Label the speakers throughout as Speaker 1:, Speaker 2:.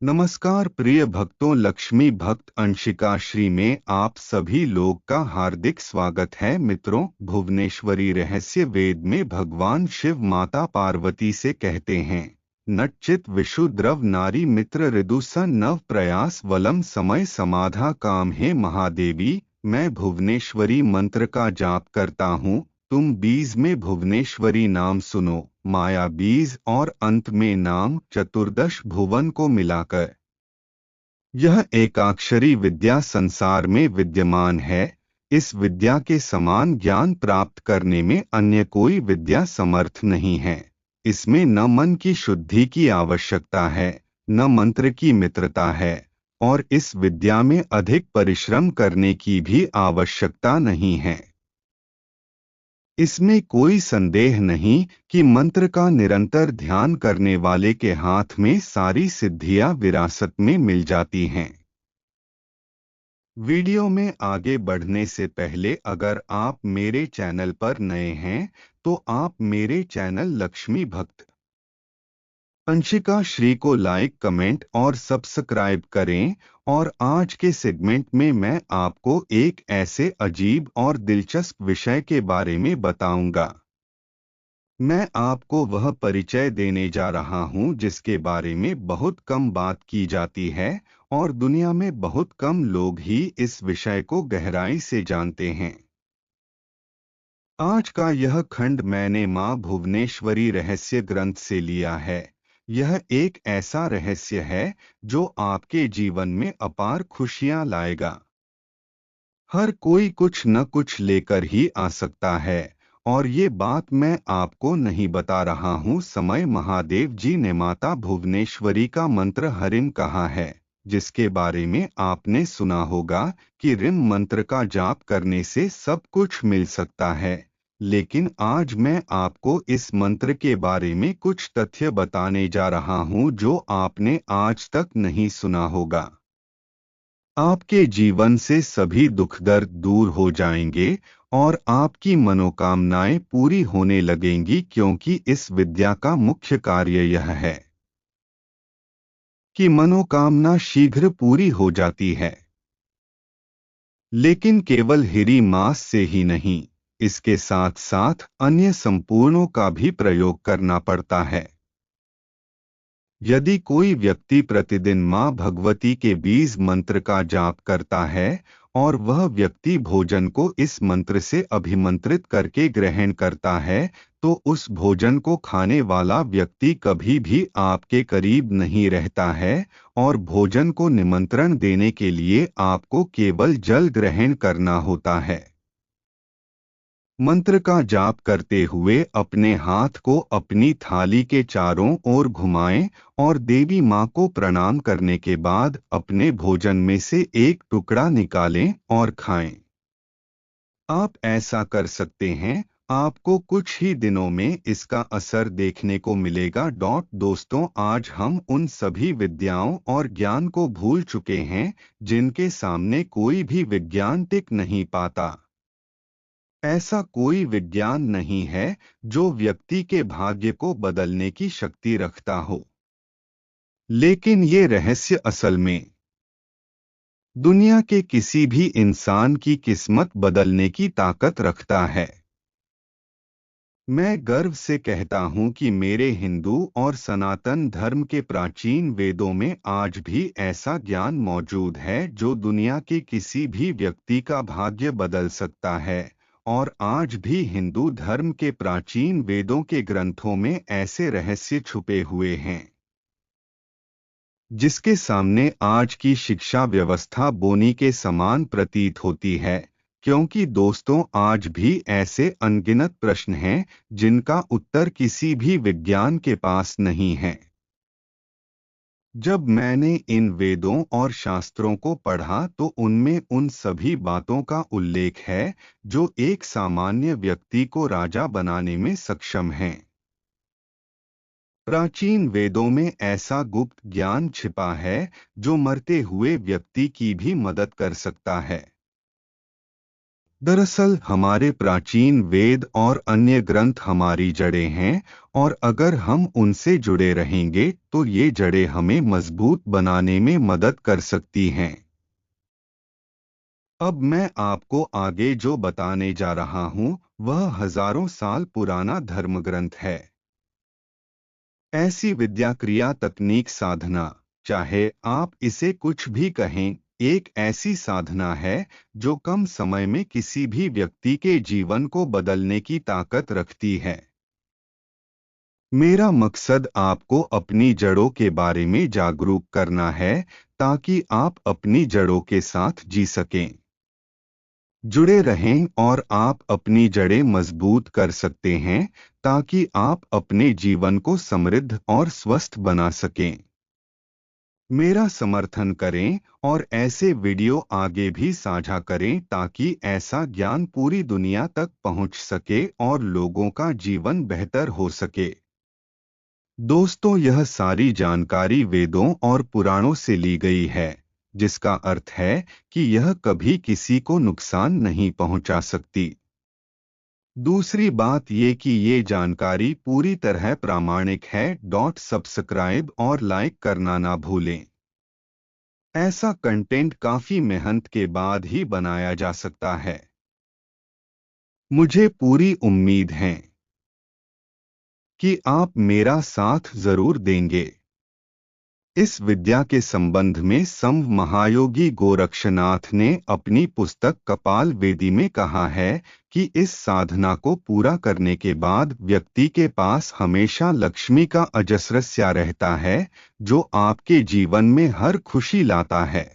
Speaker 1: नमस्कार प्रिय भक्तों, लक्ष्मी भक्त अंशिका श्री में आप सभी लोग का हार्दिक स्वागत है। मित्रों, भुवनेश्वरी रहस्य वेद में भगवान शिव माता पार्वती से कहते हैं, नटचित विशुद्रव नारी मित्र ऋदुसन नव प्रयास वलम समय समाधा काम। है महादेवी, मैं भुवनेश्वरी मंत्र का जाप करता हूँ। तुम बीज में भुवनेश्वरी नाम सुनो, माया बीज और अंत में नाम चतुर्दश भुवन को मिलाकर यह एकाक्षरी विद्या संसार में विद्यमान है। इस विद्या के समान ज्ञान प्राप्त करने में अन्य कोई विद्या समर्थ नहीं है। इसमें न मन की शुद्धि की आवश्यकता है, न मंत्र की मित्रता है, और इस विद्या में अधिक परिश्रम करने की भी आवश्यकता नहीं है। इसमें कोई संदेह नहीं कि मंत्र का निरंतर ध्यान करने वाले के हाथ में सारी सिद्धियां विरासत में मिल जाती हैं। वीडियो में आगे बढ़ने से पहले अगर आप मेरे चैनल पर नए हैं तो आप मेरे चैनल लक्ष्मी भक्त अंशिका श्री को लाइक, कमेंट और सब्सक्राइब करें। और आज के सेगमेंट में मैं आपको एक ऐसे अजीब और दिलचस्प विषय के बारे में बताऊंगा। मैं आपको वह परिचय देने जा रहा हूं जिसके बारे में बहुत कम बात की जाती है और दुनिया में बहुत कम लोग ही इस विषय को गहराई से जानते हैं। आज का यह खंड मैंने मां भुवनेश्वरी रहस्य ग्रंथ से लिया है। यह एक ऐसा रहस्य है जो आपके जीवन में अपार खुशियां लाएगा। हर कोई कुछ न कुछ लेकर ही आ सकता है, और ये बात मैं आपको नहीं बता रहा हूँ। समय महादेव जी ने माता भुवनेश्वरी का मंत्र हरिम कहा है, जिसके बारे में आपने सुना होगा कि रिम मंत्र का जाप करने से सब कुछ मिल सकता है। लेकिन आज मैं आपको इस मंत्र के बारे में कुछ तथ्य बताने जा रहा हूँ जो आपने आज तक नहीं सुना होगा। आपके जीवन से सभी दुख दर्द दूर हो जाएंगे और आपकी मनोकामनाएं पूरी होने लगेंगी, क्योंकि इस विद्या का मुख्य कार्य यह है कि मनोकामना शीघ्र पूरी हो जाती है। लेकिन केवल हिरी मास से ही नहीं, इसके साथ साथ अन्य संपूर्णों का भी प्रयोग करना पड़ता है। यदि कोई व्यक्ति प्रतिदिन मां भगवती के बीज मंत्र का जाप करता है और वह व्यक्ति भोजन को इस मंत्र से अभिमंत्रित करके ग्रहण करता है, तो उस भोजन को खाने वाला व्यक्ति कभी भी आपके करीब नहीं रहता है, और भोजन को निमंत्रण देने के लिए आपको केवल जल ग्रहण करना होता है। मंत्र का जाप करते हुए अपने हाथ को अपनी थाली के चारों ओर घुमाएं और देवी मां को प्रणाम करने के बाद अपने भोजन में से एक टुकड़ा निकालें और खाएं। आप ऐसा कर सकते हैं, आपको कुछ ही दिनों में इसका असर देखने को मिलेगा। दोस्तों, आज हम उन सभी विद्याओं और ज्ञान को भूल चुके हैं जिनके सामने कोई भी विज्ञान टिक नहीं पाता। ऐसा कोई विज्ञान नहीं है जो व्यक्ति के भाग्य को बदलने की शक्ति रखता हो। लेकिन ये रहस्य असल में दुनिया के किसी भी इंसान की किस्मत बदलने की ताकत रखता है। मैं गर्व से कहता हूं कि मेरे हिंदू और सनातन धर्म के प्राचीन वेदों में आज भी ऐसा ज्ञान मौजूद है जो दुनिया के किसी भी व्यक्ति का भाग्य बदल सकता है। और आज भी हिंदू धर्म के प्राचीन वेदों के ग्रंथों में ऐसे रहस्य छुपे हुए हैं जिसके सामने आज की शिक्षा व्यवस्था बोनी के समान प्रतीत होती है। क्योंकि दोस्तों, आज भी ऐसे अनगिनत प्रश्न हैं जिनका उत्तर किसी भी विज्ञान के पास नहीं है। जब मैंने इन वेदों और शास्त्रों को पढ़ा तो उनमें उन सभी बातों का उल्लेख है जो एक सामान्य व्यक्ति को राजा बनाने में सक्षम हैं। प्राचीन वेदों में ऐसा गुप्त ज्ञान छिपा है जो मरते हुए व्यक्ति की भी मदद कर सकता है। दरअसल हमारे प्राचीन वेद और अन्य ग्रंथ हमारी जड़ें हैं, और अगर हम उनसे जुड़े रहेंगे तो ये जड़ें हमें मजबूत बनाने में मदद कर सकती हैं। अब मैं आपको आगे जो बताने जा रहा हूँ वह हजारों साल पुराना धर्मग्रंथ है। ऐसी विद्या, क्रिया, तकनीक, साधना, चाहे आप इसे कुछ भी कहें, एक ऐसी साधना है जो कम समय में किसी भी व्यक्ति के जीवन को बदलने की ताकत रखती है। मेरा मकसद आपको अपनी जड़ों के बारे में जागरूक करना है, ताकि आप अपनी जड़ों के साथ जी सकें, जुड़े रहें और आप अपनी जड़ें मजबूत कर सकते हैं, ताकि आप अपने जीवन को समृद्ध और स्वस्थ बना सकें। मेरा समर्थन करें और ऐसे वीडियो आगे भी साझा करें, ताकि ऐसा ज्ञान पूरी दुनिया तक पहुंच सके और लोगों का जीवन बेहतर हो सके। दोस्तों, यह सारी जानकारी वेदों और पुराणों से ली गई है, जिसका अर्थ है कि यह कभी किसी को नुकसान नहीं पहुंचा सकती। दूसरी बात ये कि ये जानकारी पूरी तरह प्रामाणिक है। सब्सक्राइब और लाइक करना ना भूलें। ऐसा कंटेंट काफी मेहनत के बाद ही बनाया जा सकता है। मुझे पूरी उम्मीद है कि आप मेरा साथ जरूर देंगे। इस विद्या के संबंध में संत महायोगी गोरक्षनाथ ने अपनी पुस्तक कपाल वेदी में कहा है कि इस साधना को पूरा करने के बाद व्यक्ति के पास हमेशा लक्ष्मी का अजस्रस्या रहता है, जो आपके जीवन में हर खुशी लाता है।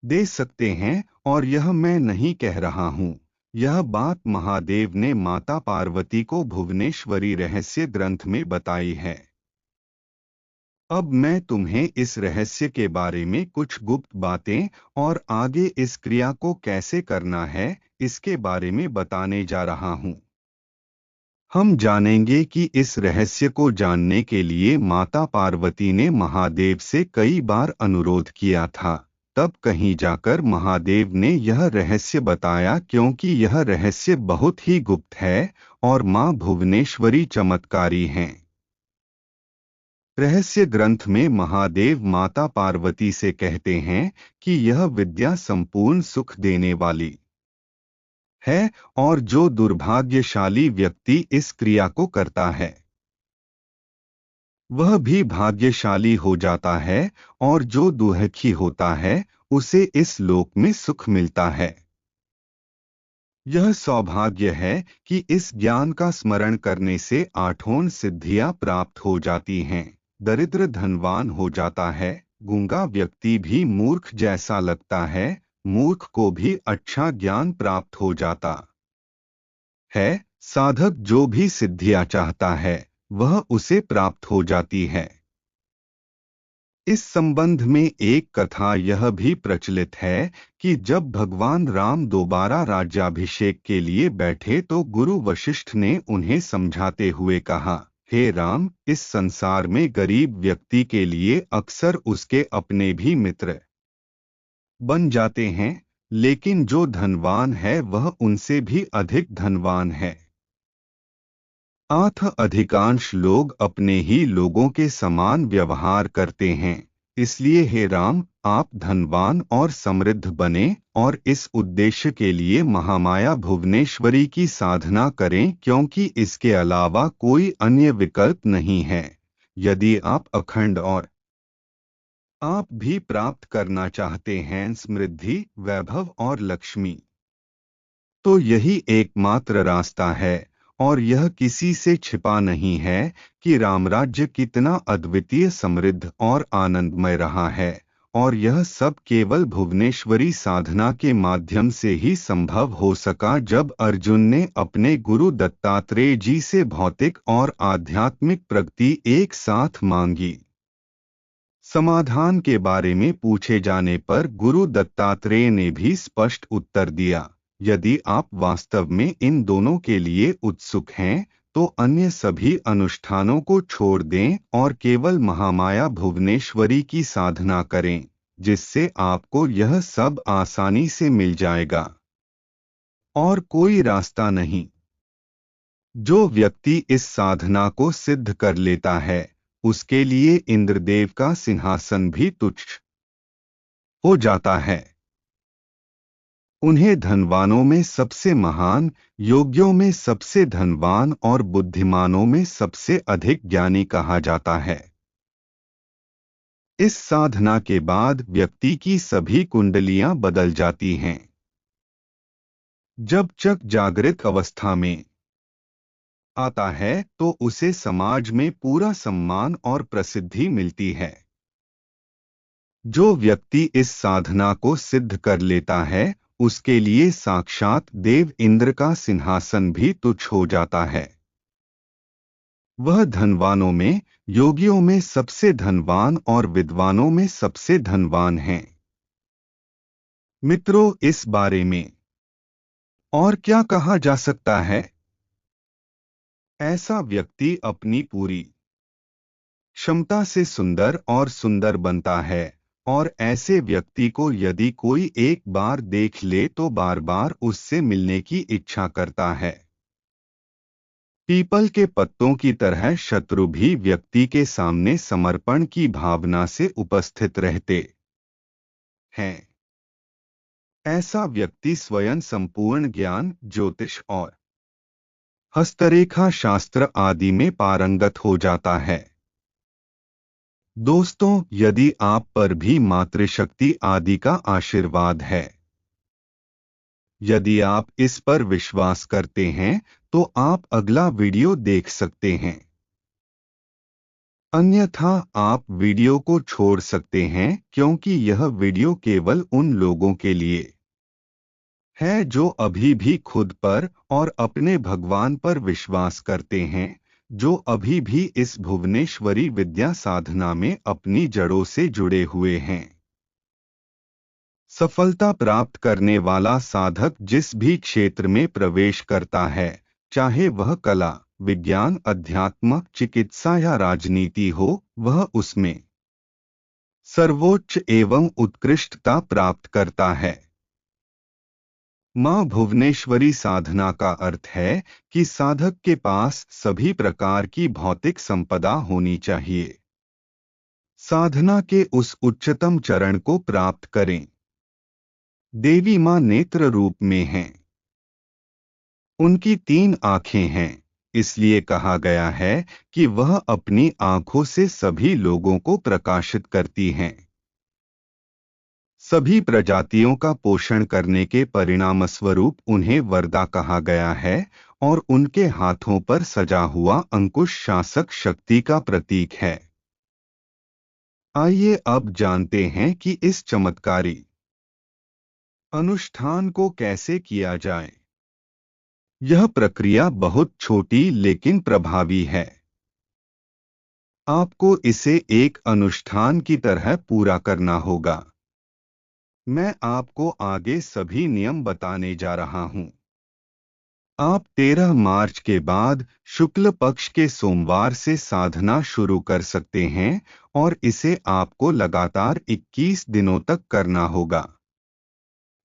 Speaker 1: दे सकते हैं, और यह मैं नहीं कह रहा हूँ। यह बात महादेव ने माता पार्वती को भुवनेश्वरी रहस्य ग्रंथ में बताई है। अब मैं तुम्हें इस रहस्य के बारे में कुछ गुप्त बातें और आगे इस क्रिया को कैसे करना है, इसके बारे में बताने जा रहा हूँ। हम जानेंगे कि इस रहस्य को जानने के लिए माता पार्वती ने महादेव से कई बार अनुरोध किया था। तब कहीं जाकर महादेव ने यह रहस्य बताया, क्योंकि यह रहस्य बहुत ही गुप्त है और मां भुवनेश्वरी चमत्कारी हैं। रहस्य ग्रंथ में महादेव माता पार्वती से कहते हैं कि यह विद्या संपूर्ण सुख देने वाली है, और जो दुर्भाग्यशाली व्यक्ति इस क्रिया को करता है वह भी भाग्यशाली हो जाता है, और जो दुखी होता है उसे इस लोक में सुख मिलता है। यह सौभाग्य है कि इस ज्ञान का स्मरण करने से आठों सिद्धियां प्राप्त हो जाती हैं। दरिद्र धनवान हो जाता है, गूंगा व्यक्ति भी मूर्ख जैसा लगता है, मूर्ख को भी अच्छा ज्ञान प्राप्त हो जाता है, साधक जो भी सिद्धियां चाहता है वह उसे प्राप्त हो जाती है। इस संबंध में एक कथा यह भी प्रचलित है कि जब भगवान राम दोबारा राज्याभिषेक के लिए बैठे तो गुरु वशिष्ठ ने उन्हें समझाते हुए कहा, हे राम, इस संसार में गरीब व्यक्ति के लिए अक्सर उसके अपने भी मित्र बन जाते हैं, लेकिन जो धनवान है वह उनसे भी अधिक धनवान है। अधिकांश लोग अपने ही लोगों के समान व्यवहार करते हैं। इसलिए हे राम, आप धनवान और समृद्ध बने और इस उद्देश्य के लिए महामाया भुवनेश्वरी की साधना करें, क्योंकि इसके अलावा कोई अन्य विकल्प नहीं है। यदि आप अखंड और आप भी प्राप्त करना चाहते हैं समृद्धि, वैभव और लक्ष्मी, तो यही एकमात्र रास्ता है। और यह किसी से छिपा नहीं है कि रामराज्य कितना अद्वितीय, समृद्ध और आनंदमय रहा है, और यह सब केवल भुवनेश्वरी साधना के माध्यम से ही संभव हो सका, जब अर्जुन ने अपने गुरु दत्तात्रेय जी से भौतिक और आध्यात्मिक प्रगति एक साथ मांगी। समाधान के बारे में पूछे जाने पर गुरु दत्तात्रेय ने भी स्पष्ट उत्तर दिया, यदि आप वास्तव में इन दोनों के लिए उत्सुक हैं तो अन्य सभी अनुष्ठानों को छोड़ दें और केवल महामाया भुवनेश्वरी की साधना करें, जिससे आपको यह सब आसानी से मिल जाएगा। और कोई रास्ता नहीं। जो व्यक्ति इस साधना को सिद्ध कर लेता है, उसके लिए इंद्रदेव का सिंहासन भी तुच्छ हो जाता है। उन्हें धनवानों में सबसे महान, योग्यों में सबसे धनवान और बुद्धिमानों में सबसे अधिक ज्ञानी कहा जाता है। इस साधना के बाद व्यक्ति की सभी कुंडलियां बदल जाती हैं। जब चक जागृत अवस्था में आता है तो उसे समाज में पूरा सम्मान और प्रसिद्धि मिलती है। जो व्यक्ति इस साधना को सिद्ध कर लेता है, उसके लिए साक्षात देव इंद्र का सिंहासन भी तुच्छ हो जाता है। वह धनवानों में, योगियों में सबसे धनवान और विद्वानों में सबसे धनवान हैं। मित्रों, इस बारे में और क्या कहा जा सकता है? ऐसा व्यक्ति अपनी पूरी क्षमता से सुंदर और सुंदर बनता है, और ऐसे व्यक्ति को यदि कोई एक बार देख ले तो बार बार उससे मिलने की इच्छा करता है। पीपल के पत्तों की तरह शत्रु भी व्यक्ति के सामने समर्पण की भावना से उपस्थित रहते हैं। ऐसा व्यक्ति स्वयं संपूर्ण ज्ञान, ज्योतिष और हस्तरेखा शास्त्र आदि में पारंगत हो जाता है। दोस्तों, यदि आप पर भी मातृशक्ति आदि का आशीर्वाद है, यदि आप इस पर विश्वास करते हैं, तो आप अगला वीडियो देख सकते हैं। अन्यथा आप वीडियो को छोड़ सकते हैं, क्योंकि यह वीडियो केवल उन लोगों के लिए है जो अभी भी खुद पर और अपने भगवान पर विश्वास करते हैं, जो अभी भी इस भुवनेश्वरी विद्या साधना में अपनी जड़ों से जुड़े हुए हैं। सफलता प्राप्त करने वाला साधक जिस भी क्षेत्र में प्रवेश करता है, चाहे वह कला, विज्ञान, अध्यात्म, चिकित्सा या राजनीति हो, वह उसमें सर्वोच्च एवं उत्कृष्टता प्राप्त करता है। मां भुवनेश्वरी साधना का अर्थ है कि साधक के पास सभी प्रकार की भौतिक संपदा होनी चाहिए। साधना के उस उच्चतम चरण को प्राप्त करें। देवी मां नेत्र रूप में हैं। उनकी 3 आंखें हैं, इसलिए कहा गया है कि वह अपनी आंखों से सभी लोगों को प्रकाशित करती हैं। सभी प्रजातियों का पोषण करने के परिणामस्वरूप उन्हें वरदा कहा गया है, और उनके हाथों पर सजा हुआ अंकुश शासक शक्ति का प्रतीक है। आइए अब जानते हैं कि इस चमत्कारी अनुष्ठान को कैसे किया जाए। यह प्रक्रिया बहुत छोटी लेकिन प्रभावी है। आपको इसे एक अनुष्ठान की तरह पूरा करना होगा। मैं आपको आगे सभी नियम बताने जा रहा हूं। आप 13 मार्च के बाद शुक्ल पक्ष के सोमवार से साधना शुरू कर सकते हैं, और इसे आपको लगातार 21 दिनों तक करना होगा।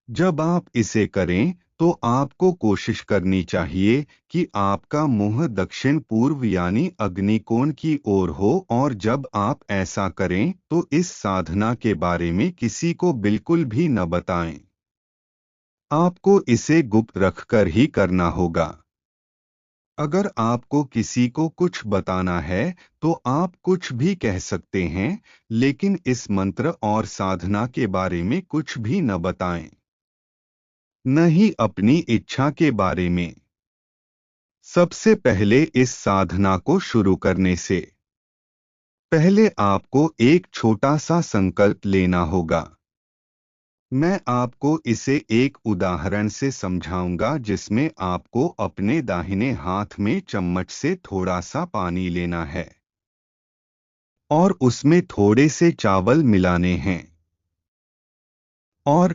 Speaker 1: जब आप इसे करें तो आपको कोशिश करनी चाहिए कि आपका मुंह दक्षिण पूर्व यानी अग्निकोण की ओर हो, और जब आप ऐसा करें तो इस साधना के बारे में किसी को बिल्कुल भी न बताएं। आपको इसे गुप्त रखकर ही करना होगा। अगर आपको किसी को कुछ बताना है तो आप कुछ भी कह सकते हैं, लेकिन इस मंत्र और साधना के बारे में कुछ भी न बताएं। न ही अपनी इच्छा के बारे में। सबसे पहले इस साधना को शुरू करने से पहले आपको एक छोटा सा संकल्प लेना होगा। मैं आपको इसे एक उदाहरण से समझाऊंगा, जिसमें आपको अपने दाहिने हाथ में चम्मच से थोड़ा सा पानी लेना है और उसमें थोड़े से चावल मिलाने हैं, और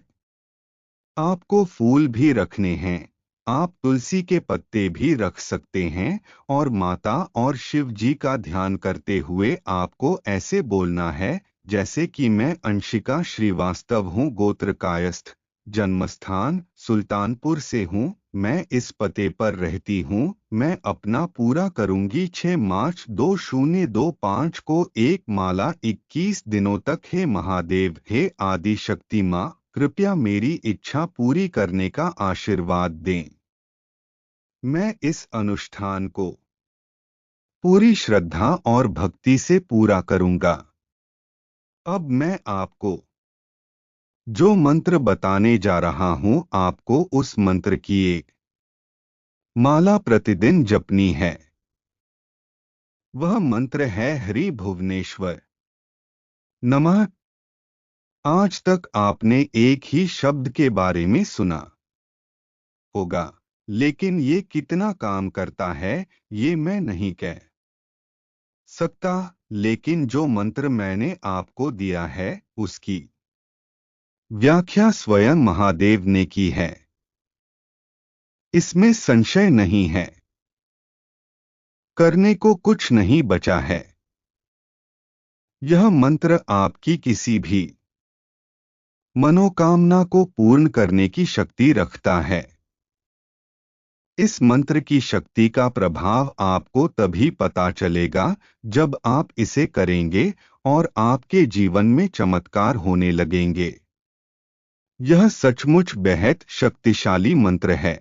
Speaker 1: आपको फूल भी रखने हैं। आप तुलसी के पत्ते भी रख सकते हैं, और माता और शिव जी का ध्यान करते हुए आपको ऐसे बोलना है, जैसे कि मैं अंशिका श्रीवास्तव हूँ, गोत्र कायस्थ, जन्मस्थान सुल्तानपुर से हूँ, मैं इस पते पर रहती हूँ, मैं अपना पूरा करूंगी 6 मार्च 2025 को एक माला 21 दिनों तक। हे महादेव, हे आदि शक्ति माँ, कृपया मेरी इच्छा पूरी करने का आशीर्वाद दें। मैं इस अनुष्ठान को पूरी श्रद्धा और भक्ति से पूरा करूंगा। अब मैं आपको जो मंत्र बताने जा रहा हूं, आपको उस मंत्र की एक माला प्रतिदिन जपनी है। वह मंत्र है हरि भुवनेश्वर नमः। आज तक आपने एक ही शब्द के बारे में सुना होगा, लेकिन ये कितना काम करता है ये मैं नहीं कह सकता, लेकिन जो मंत्र मैंने आपको दिया है उसकी व्याख्या स्वयं महादेव ने की है, इसमें संशय नहीं है। करने को कुछ नहीं बचा है। यह मंत्र आपकी किसी भी मनोकामना को पूर्ण करने की शक्ति रखता है। इस मंत्र की शक्ति का प्रभाव आपको तभी पता चलेगा जब आप इसे करेंगे और आपके जीवन में चमत्कार होने लगेंगे। यह सचमुच बेहद शक्तिशाली मंत्र है।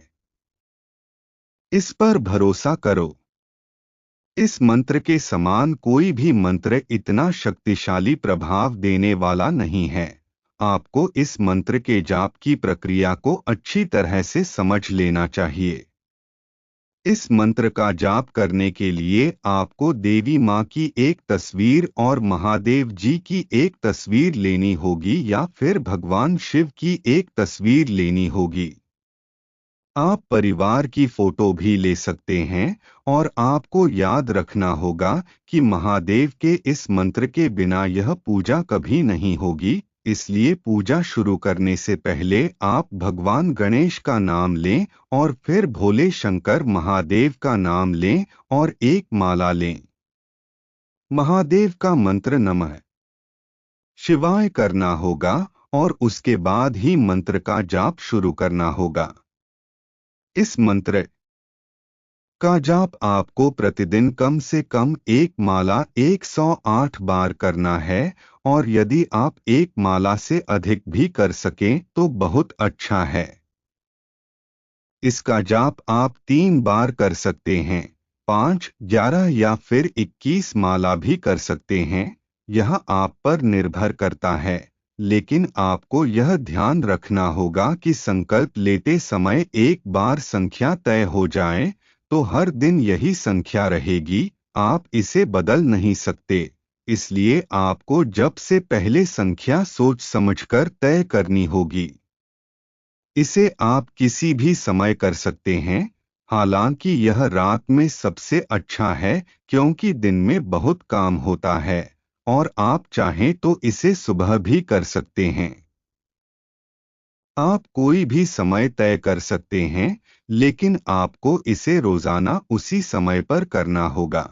Speaker 1: इस पर भरोसा करो। इस मंत्र के समान कोई भी मंत्र इतना शक्तिशाली प्रभाव देने वाला नहीं है। आपको इस मंत्र के जाप की प्रक्रिया को अच्छी तरह से समझ लेना चाहिए। इस मंत्र का जाप करने के लिए आपको देवी माँ की एक तस्वीर और महादेव जी की एक तस्वीर लेनी होगी या फिर भगवान शिव की एक तस्वीर लेनी होगी। आप परिवार की फोटो भी ले सकते हैं और आपको याद रखना होगा कि महादेव के इस मंत्र के बिना यह पूजा कभी नहीं होगी। इसलिए पूजा शुरू करने से पहले आप भगवान गणेश का नाम लें और फिर भोले शंकर महादेव का नाम लें और एक माला लें। महादेव का मंत्र नमः शिवाय करना होगा और उसके बाद ही मंत्र का जाप शुरू करना होगा। इस मंत्र का जाप आपको प्रतिदिन कम से कम एक माला 108 बार करना है और यदि आप एक माला से अधिक भी कर सकें तो बहुत अच्छा है। इसका जाप आप 3 बार कर सकते हैं, 5, 11 या फिर 21 माला भी कर सकते हैं। यह आप पर निर्भर करता है, लेकिन आपको यह ध्यान रखना होगा कि संकल्प लेते समय एक बार संख्या तय हो जाए तो हर दिन यही संख्या रहेगी, आप इसे बदल नहीं सकते। इसलिए आपको जप से पहले संख्या सोच समझकर तय करनी होगी। इसे आप किसी भी समय कर सकते हैं, हालांकि यह रात में सबसे अच्छा है क्योंकि दिन में बहुत काम होता है, और आप चाहें तो इसे सुबह भी कर सकते हैं। आप कोई भी समय तय कर सकते हैं, लेकिन आपको इसे रोजाना उसी समय पर करना होगा।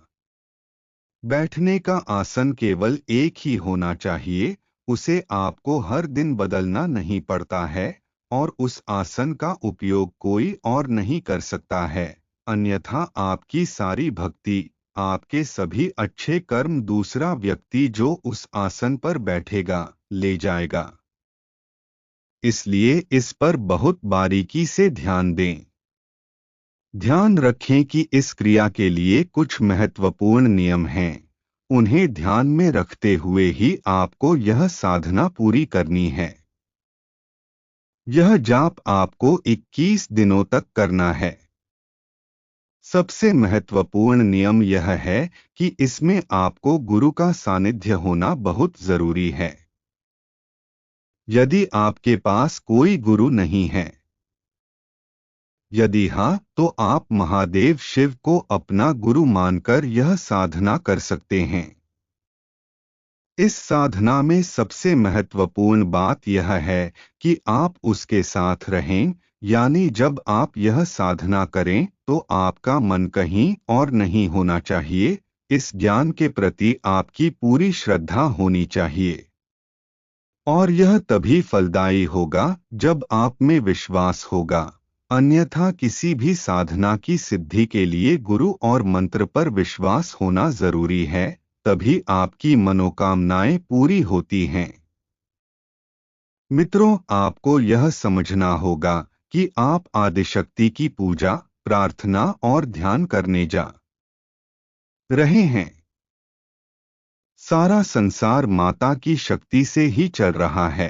Speaker 1: बैठने का आसन केवल एक ही होना चाहिए, उसे आपको हर दिन बदलना नहीं पड़ता है और उस आसन का उपयोग कोई और नहीं कर सकता है, अन्यथा आपकी सारी भक्ति, आपके सभी अच्छे कर्म दूसरा व्यक्ति जो उस आसन पर बैठेगा ले जाएगा। इसलिए इस पर बहुत बारीकी से ध्यान दें। ध्यान रखें कि इस क्रिया के लिए कुछ महत्वपूर्ण नियम हैं। उन्हें ध्यान में रखते हुए ही आपको यह साधना पूरी करनी है। यह जाप आपको 21 दिनों तक करना है। सबसे महत्वपूर्ण नियम यह है कि इसमें आपको गुरु का सानिध्य होना बहुत जरूरी है। यदि आपके पास कोई गुरु नहीं है, यदि हाँ, तो आप महादेव शिव को अपना गुरु मानकर यह साधना कर सकते हैं। इस साधना में सबसे महत्वपूर्ण बात यह है कि आप उसके साथ रहें, यानी जब आप यह साधना करें तो आपका मन कहीं और नहीं होना चाहिए। इस ज्ञान के प्रति आपकी पूरी श्रद्धा होनी चाहिए। और यह तभी फलदायी होगा जब आप में विश्वास होगा। अन्यथा किसी भी साधना की सिद्धि के लिए गुरु और मंत्र पर विश्वास होना जरूरी है, तभी आपकी मनोकामनाएं पूरी होती हैं। मित्रों, आपको यह समझना होगा कि आप आदिशक्ति की पूजा, प्रार्थना और ध्यान करने जा रहे हैं। सारा संसार माता की शक्ति से ही चल रहा है।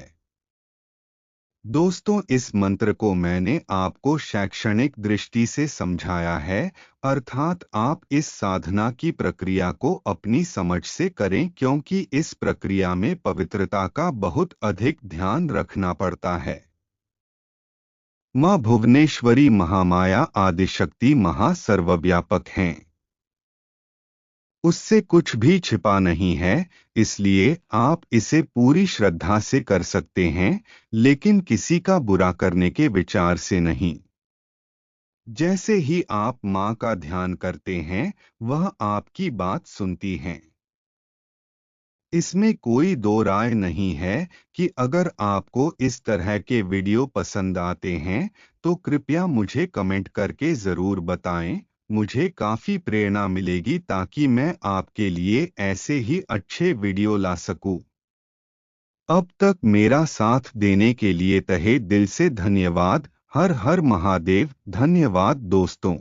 Speaker 1: दोस्तों, इस मंत्र को मैंने आपको शैक्षणिक दृष्टि से समझाया है, अर्थात आप इस साधना की प्रक्रिया को अपनी समझ से करें, क्योंकि इस प्रक्रिया में पवित्रता का बहुत अधिक ध्यान रखना पड़ता है। माँ भुवनेश्वरी महामाया आदिशक्ति महासर्वव्यापक हैं। उससे कुछ भी छिपा नहीं है, इसलिए आप इसे पूरी श्रद्धा से कर सकते हैं, लेकिन किसी का बुरा करने के विचार से नहीं। जैसे ही आप माँ का ध्यान करते हैं, वह आपकी बात सुनती हैं। इसमें कोई दो राय नहीं है कि अगर आपको इस तरह के वीडियो पसंद आते हैं, तो कृपया मुझे कमेंट करके ज़रूर बताएं। मुझे काफ़ी प्रेरणा मिलेगी ताकि मैं आपके लिए ऐसे ही अच्छे वीडियो ला सकूं। अब तक मेरा साथ देने के लिए तहे दिल से धन्यवाद। हर हर महादेव। धन्यवाद दोस्तों।